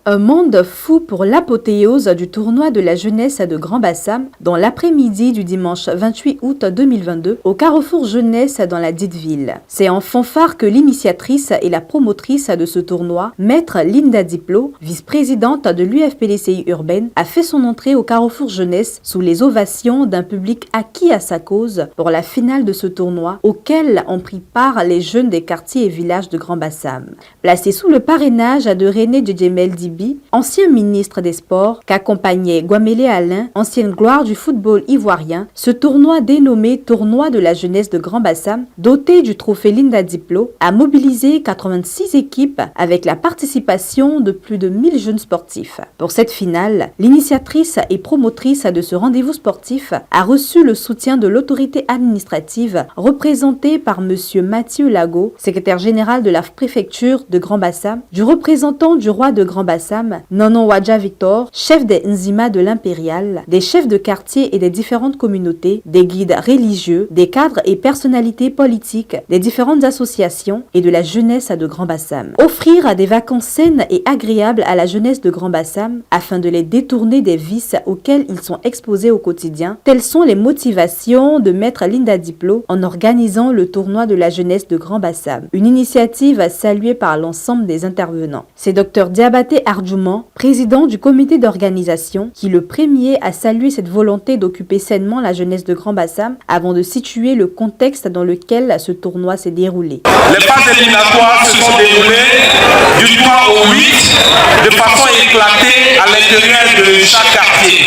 Un monde fou pour l'apothéose du tournoi de la jeunesse de Grand Bassam dans l'après-midi du dimanche 28 août 2022 au Carrefour Jeunesse dans la dite ville. C'est en fanfare que l'initiatrice et la promotrice de ce tournoi, Maître Linda Diplo, vice-présidente de l'UFPDCI urbaine, a fait son entrée au Carrefour Jeunesse sous les ovations d'un public acquis à sa cause pour la finale de ce tournoi auquel ont pris part les jeunes des quartiers et villages de Grand Bassam. Placé sous le parrainage de René Djedjemel Dibi, ancien ministre des Sports, qu'accompagnait Guamélé Alain, ancienne gloire du football ivoirien, ce tournoi dénommé Tournoi de la jeunesse de Grand Bassam, doté du trophée Linda Diplo, a mobilisé 86 équipes avec la participation de plus de 1000 jeunes sportifs. Pour cette finale, l'initiatrice et promotrice de ce rendez-vous sportif a reçu le soutien de l'autorité administrative représentée par M. Mathieu Lago, secrétaire général de la préfecture de Grand Bassam, du représentant du roi de Grand Bassam, Nanon Wadja Victor, chef des Nzima de l'Impérial, des chefs de quartier et des différentes communautés, des guides religieux, des cadres et personnalités politiques, des différentes associations et de la jeunesse de Grand Bassam. Offrir des vacances saines et agréables à la jeunesse de Grand Bassam afin de les détourner des vices auxquels ils sont exposés au quotidien, telles sont les motivations de Maître Linda Diplo en organisant le tournoi de la jeunesse de Grand Bassam. Une initiative saluée par l'ensemble des intervenants. C'est Dr Diabaté Ardjouman, président du comité d'organisation, qui le premier a salué cette volonté d'occuper sainement la jeunesse de Grand Bassam avant de situer le contexte dans lequel ce tournoi s'est déroulé. Les phases éliminatoires se sont déroulées du 3 au 8 de façon éclatée à l'intérieur de chaque quartier.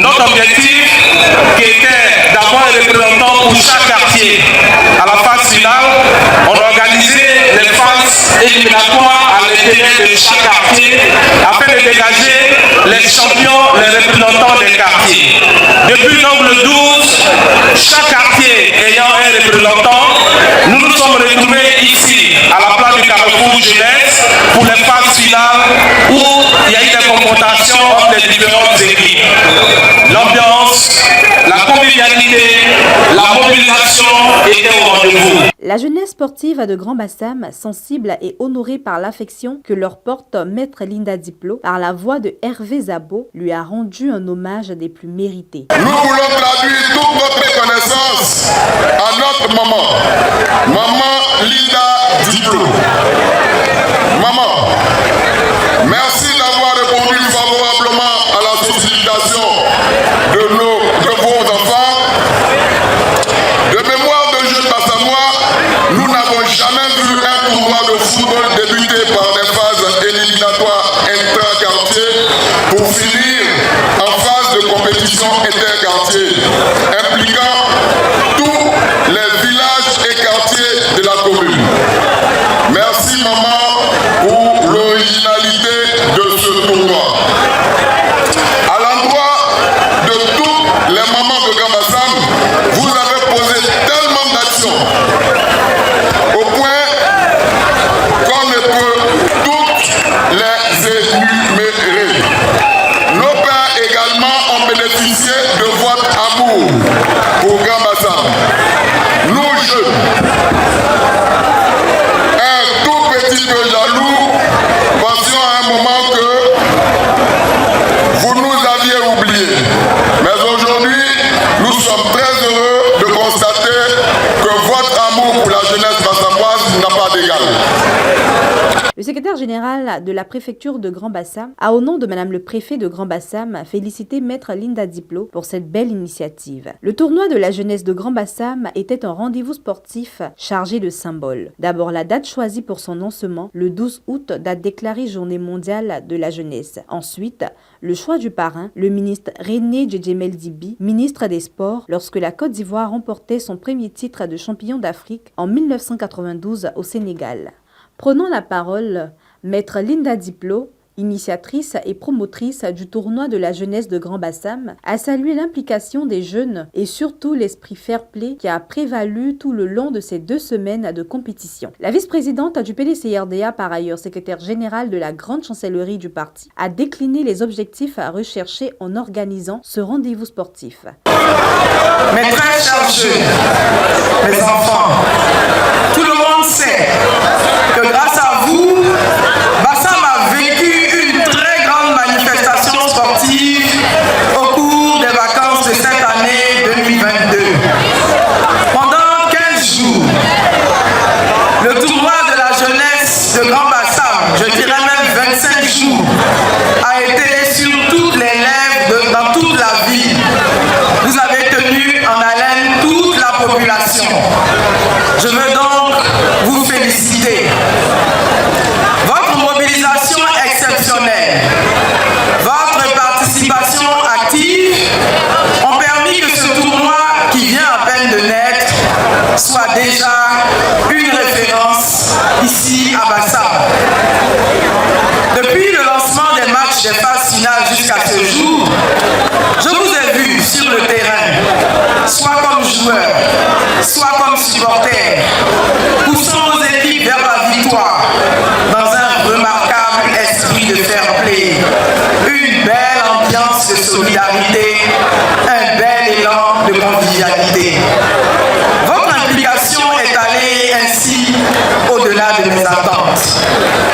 Notre objectif, qui était d'avoir un représentant pour chaque quartier, à la phase finale, on a organisé les phases éliminatoires à l'intérieur de chaque quartier afin de dégager les champions, les représentants des quartiers. Depuis donc le 12, chaque quartier ayant un représentant, nous nous sommes retrouvés ici, à la place du Carrefour Jeunesse, pour les phases finales où il y a eu des confrontations entre les différentes équipes. L'ambiance, la convivialité, la mobilisation étaient au rendez-vous. La jeunesse sportive de Grand Bassam, sensible et honorée par l'affection que leur porte Maître Linda Diplo, par la voix de Hervé Zabo, lui a rendu un hommage des plus mérités. Nous voulons traduire toute notre reconnaissance à notre maman, Maman Linda Diplo. Maman, merci d'avoir répondu favorablement à la sollicitation de vos enfants. De mémoire de jeunes Bassamois, nous n'avons jamais vu un tournoi de football débuter par des phases éliminatoires intra-quartiers pour finir en phase de compétition inter-quartier, impliquant tous les villages et quartiers de la commune. Merci maman pour l'originalité de ce tournoi. À l'endroit de toutes les mamans de Grand Bassam, vous avez posé tellement d'actions au point qu'on ne peut toutes les énumérer. Nos pères également ont bénéficié de votre amour pour Grand Bassam. Nous jeunes, un tout petit peu jaloux, pensions à un moment que vous nous aviez oubliés. Mais aujourd'hui, nous sommes très heureux de constater que votre amour pour la jeunesse bassamoise n'a pas d'égal. Le secrétaire général de la préfecture de Grand Bassam a, au nom de Madame le préfet de Grand Bassam, félicité Maître Linda Diplo pour cette belle initiative. Le tournoi de la jeunesse de Grand Bassam était un rendez-vous sportif chargé de symboles. D'abord la date choisie pour son lancement, le 12 août, date déclarée journée mondiale de la jeunesse. Ensuite, le choix du parrain, le ministre René Djedjemel Dibi, ministre des Sports, lorsque la Côte d'Ivoire remportait son premier titre de champion d'Afrique en 1992 au Sénégal. Prenant la parole, Maître Linda Diplo, initiatrice et promotrice du tournoi de la jeunesse de Grand Bassam, a salué l'implication des jeunes et surtout l'esprit fair-play qui a prévalu tout le long de ces 2 semaines de compétition. La vice-présidente du PDCRDA, par ailleurs secrétaire générale de la grande chancellerie du parti, a décliné les objectifs à rechercher en organisant ce rendez-vous sportif. Mes très chers jeunes, mes enfants, tout le monde sait que grâce à vous, Bassam a vécu une très nation. Je veux donc vous féliciter. Votre mobilisation exceptionnelle, votre participation active ont permis que ce tournoi qui vient à peine de naître soit déjà une référence ici à Bassam. Depuis le lancement des matchs des phases finales jusqu'à ce jour, je vous ai vu sur le terrain, soit comme joueur, soit comme supporter, poussant vos équipes vers la victoire dans un remarquable esprit de fair play, une belle ambiance de solidarité, un bel élan de convivialité. Votre implication est allée ainsi au-delà de mes attentes.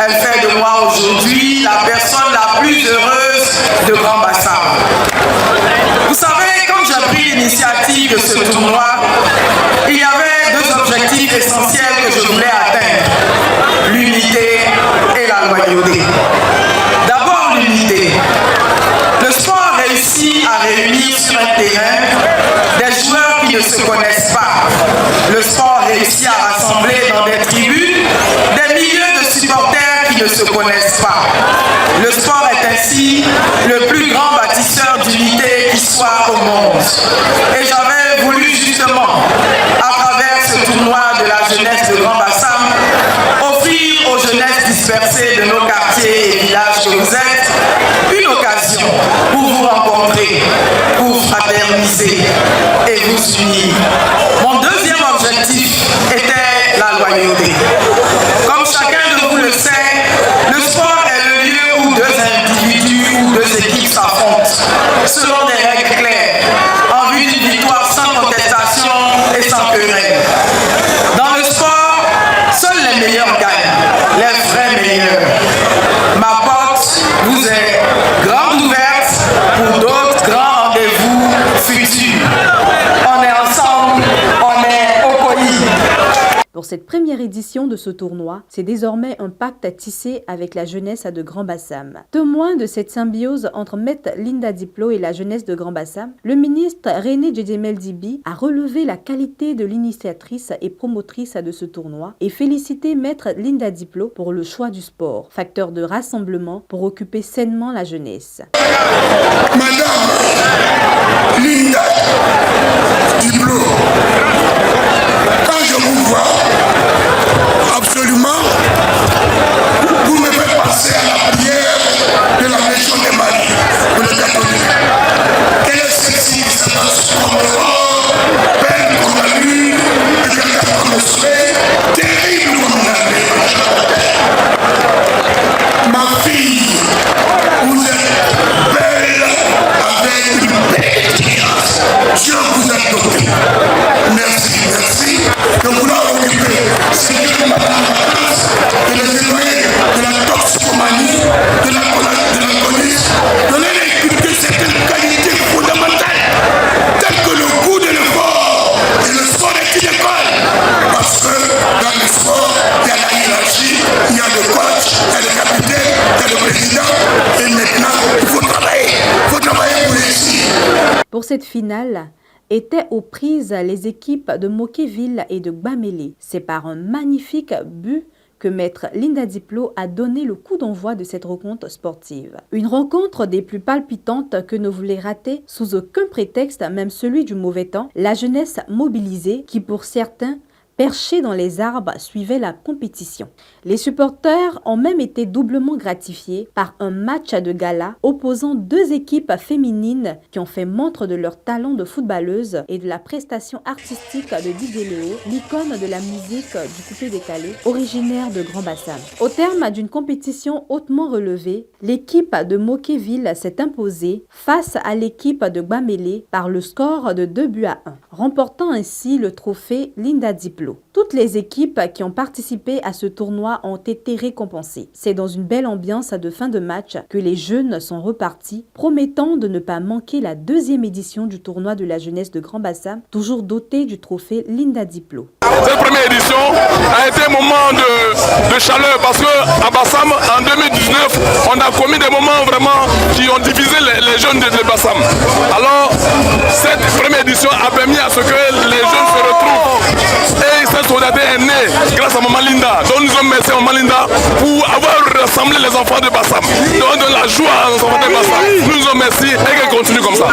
Elle fait de moi aujourd'hui la personne la plus heureuse de Grand Bassam. Vous savez, quand j'ai pris l'initiative de ce tournoi, il y avait deux objectifs essentiels que je voulais atteindre: l'unité et la loyauté. D'abord, l'unité. Le sport a réussi à réunir sur un terrain des joueurs qui ne se connaissent pas. Le sport a réussi à rassembler dans des tribunes des milliers de supporters qui ne se connaissent pas. Le sport est ainsi le plus grand bâtisseur d'unité qui soit au monde. Et j'avais voulu justement, à travers ce tournoi de la jeunesse de Grand Bassam, offrir aux jeunesses dispersées de nos quartiers et villages que vous êtes une occasion pour vous rencontrer, pour fraterniser et vous unir. Mon deuxième objectif était la loyauté. Comme chacun de vous le sait, le sport est le lieu où deux individus ou deux équipes s'affrontent, selon des règles claires, en vue d'une victoire sans contestation et sans querelle. Dans le sport, seuls les meilleurs gagnent, les vrais meilleurs. Ma porte vous est grande ouverte pour d'autres grands rendez-vous futurs. On est ensemble, on est au pays. Pour cette première édition de ce tournoi, c'est désormais un pacte à tisser avec la jeunesse de Grand Bassam. Témoin de cette symbiose entre Maître Linda Diplo et la jeunesse de Grand Bassam, le ministre René Djedjemel Dibi a relevé la qualité de l'initiatrice et promotrice de ce tournoi et félicité Maître Linda Diplo pour le choix du sport, facteur de rassemblement pour occuper sainement la jeunesse. Madame Linda Diplo, quand je vous vois, absolument, vous me faites passer à la prière de la nation des Mali, pour les catholiques. Quelle est celle-ci qui se passe comme l'aurore, belle comme la lune, éclatante comme le soleil, terrible comme la neige. Ma fille, vous êtes belle avec une belle expérience. Dieu vous a doté. Merci, merci. Que vous l'avez occupé. C'est que madame la place, de les éloigner de la toxicomanie, de l'alcoolisme, de leur inculquer certaines qualités fondamentales, telles que le goût de l'effort. Et le sport est une école. Parce que dans le sport, il y a la hiérarchie, il y a le coach, il y a le capitaine, il y a le président. Et maintenant, il faut travailler pour réussir. Pour cette finale, étaient aux prises les équipes de Mokéville et de Gbamélé. C'est par un magnifique but que Maître Linda Diplo a donné le coup d'envoi de cette rencontre sportive. Une rencontre des plus palpitantes que ne voulait rater sous aucun prétexte, même celui du mauvais temps, la jeunesse mobilisée qui pour certains perchés dans les arbres suivaient la compétition. Les supporters ont même été doublement gratifiés par un match de gala opposant deux équipes féminines qui ont fait montre de leur talent de footballeuse et de la prestation artistique de Didier Léo, l'icône de la musique du coupé-décalé, originaire de Grand Bassam. Au terme d'une compétition hautement relevée, l'équipe de Mokéville s'est imposée face à l'équipe de Gbamélé par le score de 2-1, remportant ainsi le trophée Linda Diplo. Toutes les équipes qui ont participé à ce tournoi ont été récompensées. C'est dans une belle ambiance de fin de match que les jeunes sont repartis, promettant de ne pas manquer la deuxième édition du tournoi de la jeunesse de Grand Bassam, toujours doté du trophée Linda Diplo. Cette première édition a été un moment de chaleur parce qu'à Bassam, en 2019, on a commis des moments vraiment qui ont divisé les jeunes de Bassam. Alors, cette première édition a permis à ce que les jeunes se retrouvent solidarité est née grâce à Maman Linda. Donc nous sommes merci à Maman Linda pour avoir rassemblé les enfants de Bassam. Donc de la joie aux enfants de Bassam. Nous sommes merci et qu'elle continue comme ça.